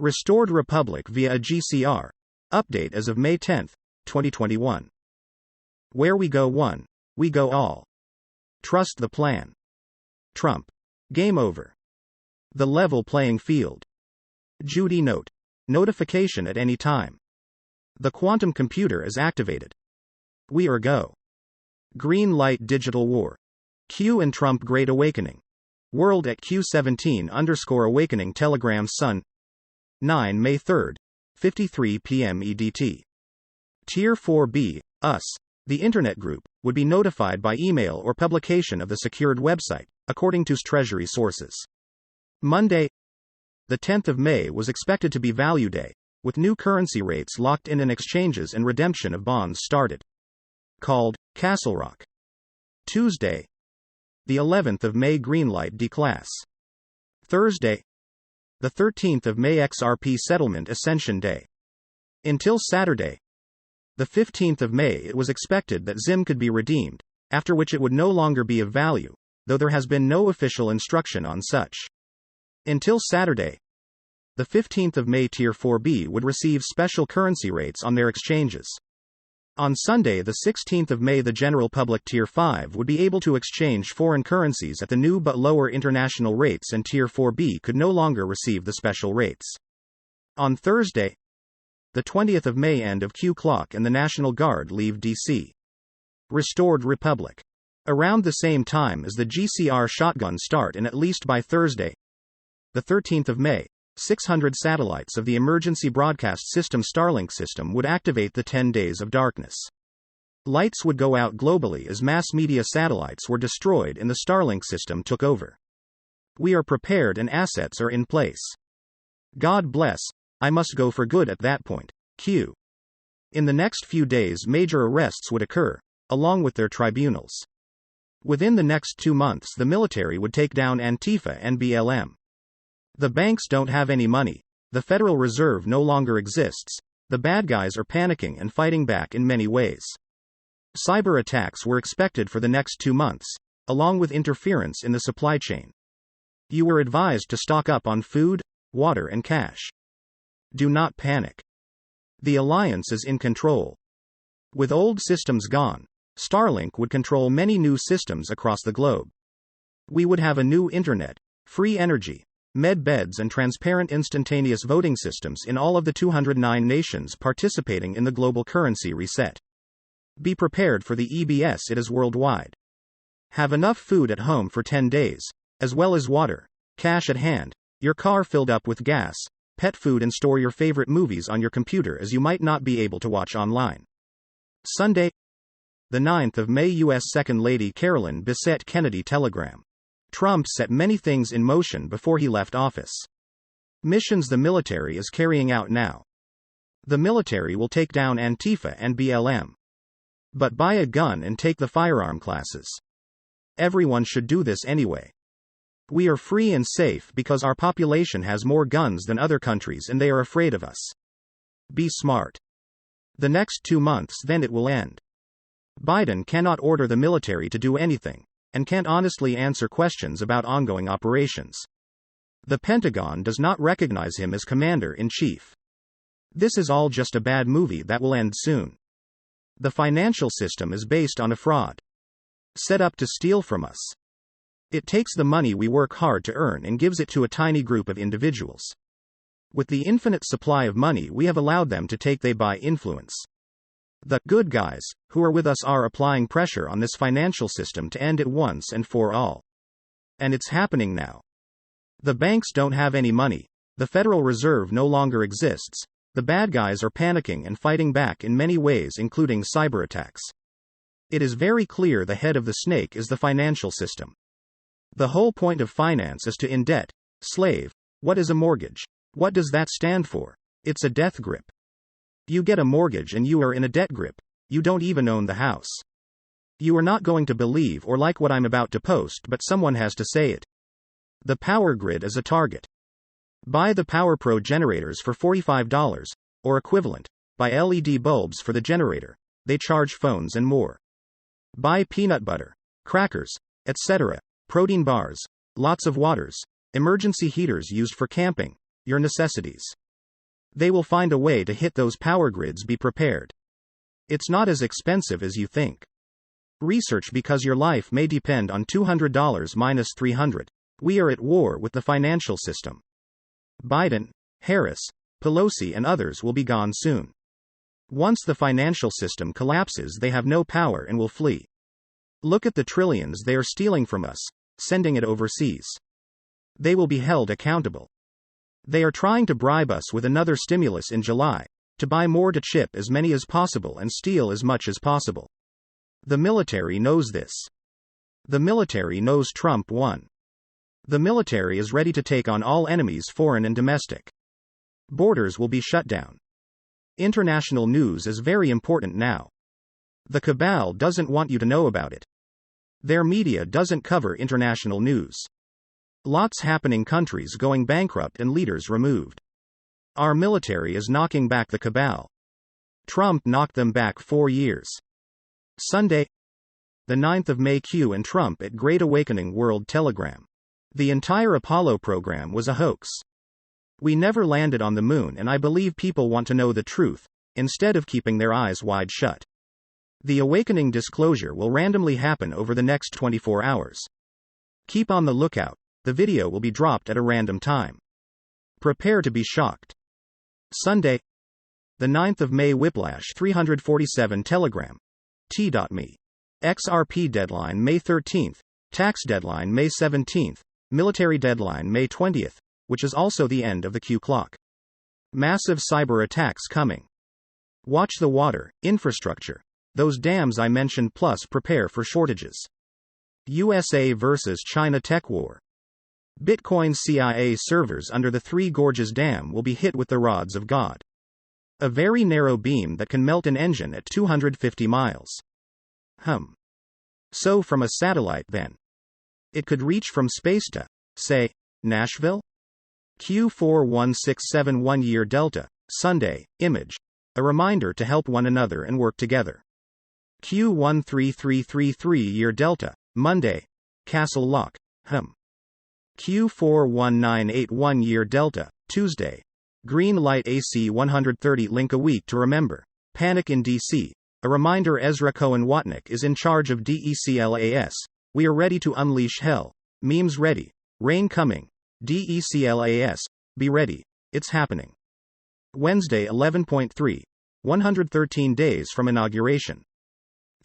Restored Republic via a GCR. Update as of May 10, 2021. Where we go one, we go all. Trust the plan. Trump. Game over. The level playing field. Judy note. Notification at any time. The quantum computer is activated. We are go. Green light digital war. Q and Trump Great Awakening. World at Q17_awakening Telegram Sun. 9 May 3, 53 p.m. EDT. Tier 4B, US, the Internet Group, would be notified by email or publication of the secured website, according to Treasury sources. Monday, the 10th of May was expected to be Value Day, with new currency rates locked in and exchanges and redemption of bonds started. Called Castle Rock. Tuesday, the 11th of May Greenlight D-Class. Thursday, the 13th of May XRP Settlement Ascension Day. Until Saturday, the 15th of May it was expected that ZIM could be redeemed, after which it would no longer be of value, though there has been no official instruction on such. Until Saturday, the 15th of May Tier 4B would receive special currency rates on their exchanges. On Sunday the 16th of May the general public Tier 5 would be able to exchange foreign currencies at the new but lower international rates and Tier 4B could no longer receive the special rates. On Thursday, the 20th of May end of Q clock and the National Guard leave DC. Restored Republic. Around the same time as the GCR shotgun start and at least by Thursday, the 13th of May, 600 satellites of the emergency broadcast system Starlink system would activate the 10 days of darkness. Lights would go out globally as mass media satellites were destroyed and the Starlink system took over. We are prepared and assets are in place. God bless, I must go for good at that point. Q. In the next few days major arrests would occur, along with their tribunals. Within the next 2 months the military would take down Antifa and BLM. The banks don't have any money, the Federal Reserve no longer exists, the bad guys are panicking and fighting back in many ways. Cyber attacks were expected for the next 2 months, along with interference in the supply chain. You were advised to stock up on food, water and cash. Do not panic. The alliance is in control. With old systems gone, Starlink would control many new systems across the globe. We would have a new internet, free energy, med beds and transparent instantaneous voting systems in all of the 209 nations participating in the global currency reset. Be prepared for the EBS, it is worldwide. Have enough food at home for 10 days, as well as water, cash at hand, your car filled up with gas, pet food and store your favorite movies on your computer as you might not be able to watch online. Sunday, the 9th of May U.S. Second Lady Carolyn Bessette Kennedy telegram. Trump set many things in motion before he left office. Missions the military is carrying out now. The military will take down Antifa and BLM. But buy a gun and take the firearm classes. Everyone should do this anyway. We are free and safe because our population has more guns than other countries and they are afraid of us. Be smart. The next 2 months then it will end. Biden cannot order the military to do anything, and can't honestly answer questions about ongoing operations. The Pentagon does not recognize him as commander-in-chief. This is all just a bad movie that will end soon. The financial system is based on a fraud. Set up to steal from us. It takes the money we work hard to earn and gives it to a tiny group of individuals. With the infinite supply of money we have allowed them to take, they buy influence. The good guys, who are with us, are applying pressure on this financial system to end it once and for all. And it's happening now. The banks don't have any money, the Federal Reserve no longer exists, the bad guys are panicking and fighting back in many ways including cyber attacks. It is very clear the head of the snake is the financial system. The whole point of finance is to indebt, slave. What is a mortgage? What does that stand for? It's a death grip. You get a mortgage and you are in a debt grip. You don't even own the house. You are not going to believe or like what I'm about to post, but someone has to say it. The power grid is a target. Buy the PowerPro generators for $45, or equivalent. Buy LED bulbs for the generator. They charge phones and more. Buy peanut butter, crackers, etc., protein bars, lots of waters, emergency heaters used for camping, your necessities. They will find a way to hit those power grids. Be prepared. It's not as expensive as you think. Research because your life may depend on $200 minus $300. We are at war with the financial system. Biden, Harris, Pelosi and others will be gone soon. Once the financial system collapses, they have no power and will flee. Look at the trillions they are stealing from us, sending it overseas. They will be held accountable. They are trying to bribe us with another stimulus in July, to buy more, to chip as many as possible and steal as much as possible. The military knows this. The military knows Trump won. The military is ready to take on all enemies, foreign and domestic. Borders will be shut down. International news is very important now. The cabal doesn't want you to know about it. Their media doesn't cover international news. Lots happening, countries going bankrupt and leaders removed. Our military is knocking back the cabal. Trump knocked them back 4 years. Sunday, the 9th of May. Q and Trump at Great Awakening. World Telegram. The entire Apollo program was a hoax. We never landed on the moon, and I believe people want to know the truth, instead of keeping their eyes wide shut. The awakening disclosure will randomly happen over the next 24 hours. Keep on the lookout. The video will be dropped at a random time. Prepare to be shocked. Sunday, the 9th of May. Whiplash 347 Telegram. T.me. XRP deadline May 13th. Tax deadline May 17th. Military deadline May 20th, which is also the end of the Q clock. Massive cyber attacks coming. Watch the water, infrastructure, those dams I mentioned, plus prepare for shortages. USA versus China tech war. Bitcoin CIA servers under the Three Gorges Dam will be hit with the rods of God. A very narrow beam that can melt an engine at 250 miles. So from a satellite then. It could reach from space to, say, Nashville? Q41671 year Delta, Sunday, image. A reminder to help one another and work together. Q13333 year Delta, Monday, Castle Lock, Q41981 year Delta, Tuesday. Green light AC 130 link. A week to remember. Panic in DC. A reminder Ezra Cohen Watnick is in charge of DECLAS. We are ready to unleash hell. Memes ready. Rain coming. DECLAS. Be ready. It's happening. Wednesday 11.3. 113 days from inauguration.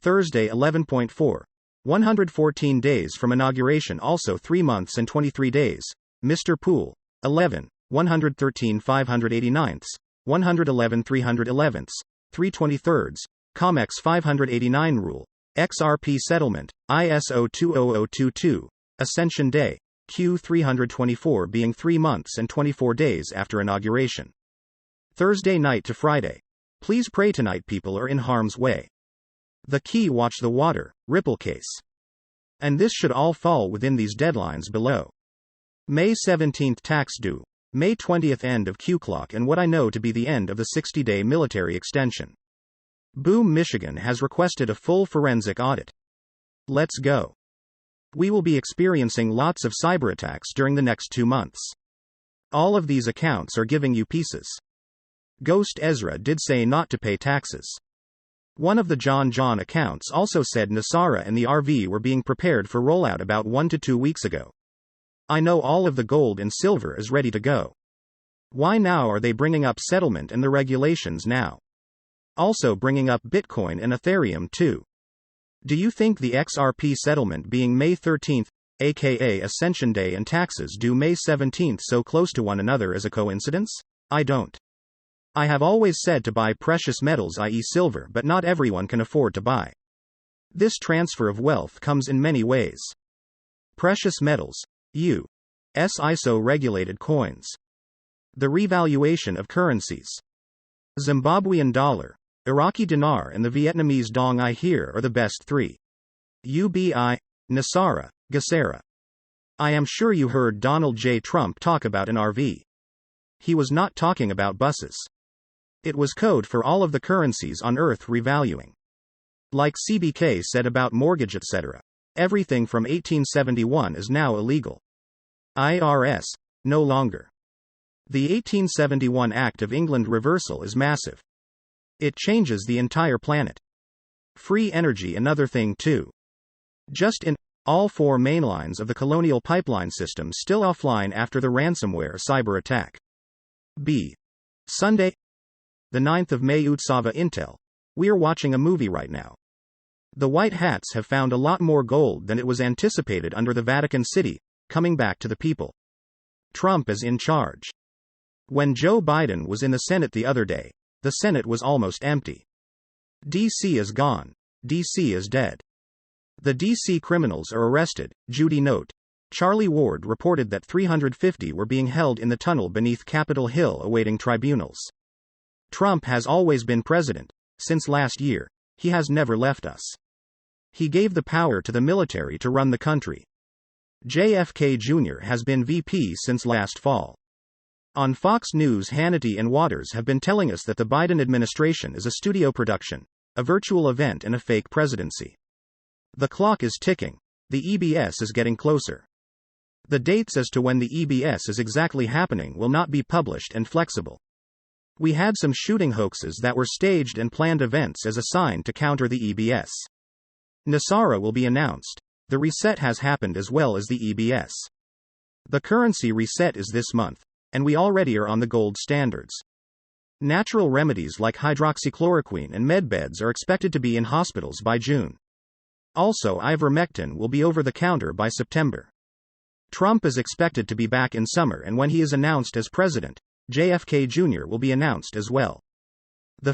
Thursday 11.4. 114 days from inauguration. Also 3 months and 23 days. Mr. Poole. 11. 113 589ths. 111 311ths. 3/23. COMEX 589 rule. XRP settlement. ISO 20022. Ascension Day. Q324 being 3 months and 24 days after inauguration. Thursday night to Friday. Please pray tonight, people are in harm's way. The key, watch the water, Ripple case. And this should all fall within these deadlines below. May 17th tax due. May 20th end of Q clock and what I know to be the end of the 60-day military extension. Boom, Michigan has requested a full forensic audit. Let's go. We will be experiencing lots of cyber attacks during the next 2 months. All of these accounts are giving you pieces. Ghost Ezra did say not to pay taxes. One of the John accounts also said NESARA and the RV were being prepared for rollout about 1 to 2 weeks ago. I know all of the gold and silver is ready to go. Why now are they bringing up settlement and the regulations now? Also bringing up Bitcoin and Ethereum too. Do you think the XRP settlement being May 13th, aka Ascension Day, and taxes due May 17th so close to one another is a coincidence? I don't. I have always said to buy precious metals, i.e. silver, but not everyone can afford to buy. This transfer of wealth comes in many ways. Precious metals, U.S. ISO regulated coins. The revaluation of currencies. Zimbabwean dollar, Iraqi dinar and the Vietnamese dong I hear are the best 3. UBI, NESARA, GESARA. I am sure you heard Donald J. Trump talk about an RV. He was not talking about buses. It was code for all of the currencies on earth revaluing. Like CBK said about mortgage etc. Everything from 1871 is now illegal. IRS, no longer. The 1871 Act of England reversal is massive. It changes the entire planet. Free energy another thing too. Just in, all 4 main lines of the Colonial Pipeline system still offline after the ransomware cyber attack. B. Sunday, the 9th of May. Utsava Intel. We're watching a movie right now. The White Hats have found a lot more gold than it was anticipated under the Vatican City, coming back to the people. Trump is in charge. When Joe Biden was in the Senate the other day, the Senate was almost empty. DC is gone. DC is dead. The DC criminals are arrested, Judy note. Charlie Ward reported that 350 were being held in the tunnel beneath Capitol Hill awaiting tribunals. Trump has always been president. Since last year, he has never left us. He gave the power to the military to run the country. JFK Jr. has been VP since last fall. On Fox News, Hannity and Waters have been telling us that the Biden administration is a studio production, a virtual event, and a fake presidency. The clock is ticking. The EBS is getting closer. The dates as to when the EBS is exactly happening will not be published and flexible. We had some shooting hoaxes that were staged and planned events as a sign to counter the EBS. NESARA will be announced. The reset has happened as well as the EBS. The currency reset is this month, and we already are on the gold standards. Natural remedies like hydroxychloroquine and medbeds are expected to be in hospitals by June. Also, ivermectin will be over the counter by September. Trump is expected to be back in summer, and when he is announced as president, JFK Jr. will be announced as well. The